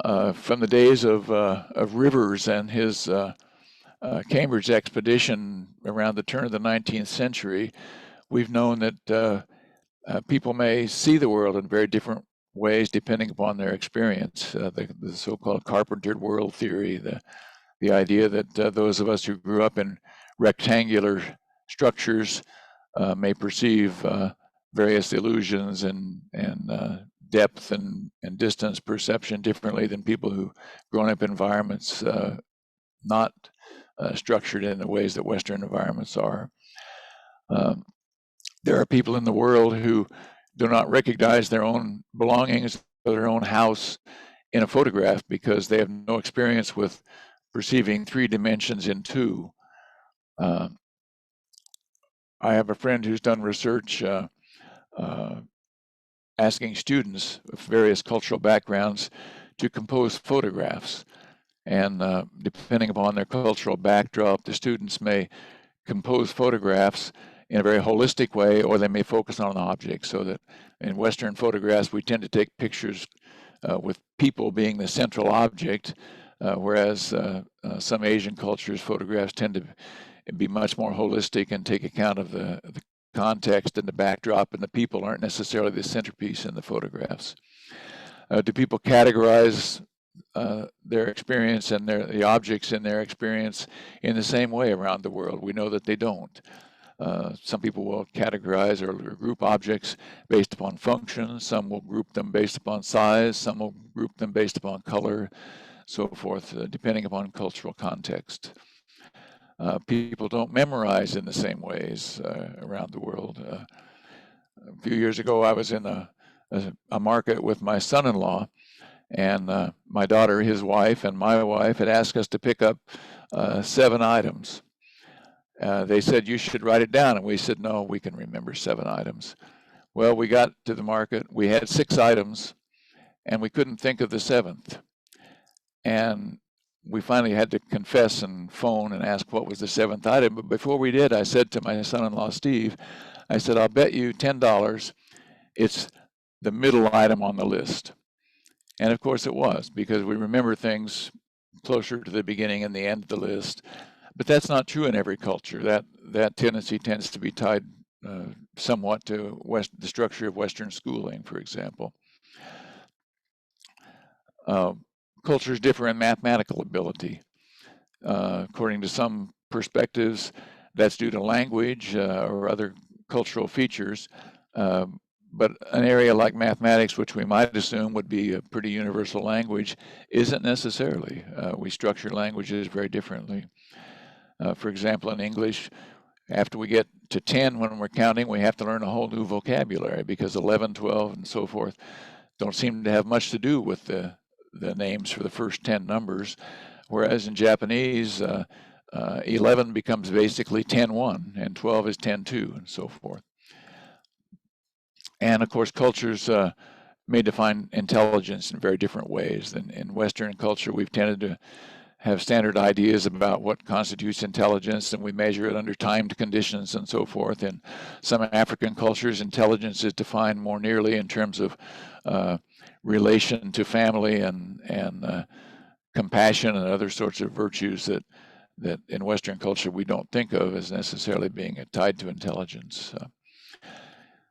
from the days of Rivers and his Cambridge expedition around the turn of the 19th century, we've known that people may see the world in very different ways depending upon their experience. The so-called carpentered world theory, the idea that those of us who grew up in rectangular structures may perceive various illusions and depth and distance perception differently than people who grown up in environments not structured in the ways that Western environments are. There are people in the world who do not recognize their own belongings or their own house in a photograph because they have no experience with perceiving 3 dimensions in 2. I have a friend who's done research asking students of various cultural backgrounds to compose photographs. And depending upon their cultural backdrop, the students may compose photographs in a very holistic way, or they may focus on an object. So that in Western photographs, we tend to take pictures with people being the central object, whereas some Asian cultures, photographs tend to be much more holistic and take account of the context and the backdrop, and the people aren't necessarily the centerpiece in the photographs. Do people categorize their experience and the objects in their experience in the same way around the world? We know that they don't. Some people will categorize or group objects based upon function. Some will group them based upon size. Some will group them based upon color, so forth, depending upon cultural context. People don't memorize in the same ways around the world. A few years ago, I was in a market with my son-in-law, and my daughter, his wife, and my wife had asked us to pick up 7 items. They said, you should write it down. And we said, no, we can remember 7 items. Well, we got to the market. We had 6 items, and we couldn't think of the 7th. And we finally had to confess and phone and ask what was the 7th item. But before we did, I said to my son-in-law, Steve, I said, I'll bet you $10 it's the middle item on the list. And of course it was, because we remember things closer to the beginning and the end of the list. But that's not true in every culture. That tendency tends to be tied somewhat to the structure of Western schooling, for example. Cultures differ in mathematical ability. According to some perspectives, that's due to language or other cultural features. But an area like mathematics, which we might assume would be a pretty universal language, isn't necessarily. We structure languages very differently. For example, in English, after we get to 10 when we're counting, we have to learn a whole new vocabulary because 11, 12, and so forth don't seem to have much to do with the names for the first 10 numbers, whereas in Japanese, 11 becomes basically 10-1, and 12 is 10-2, and so forth. And of course, cultures may define intelligence in very different ways. In Western culture, we've tended to have standard ideas about what constitutes intelligence, and we measure it under timed conditions and so forth. In some African cultures, intelligence is defined more nearly in terms of relation to family and compassion and other sorts of virtues that in Western culture we don't think of as necessarily being tied to intelligence.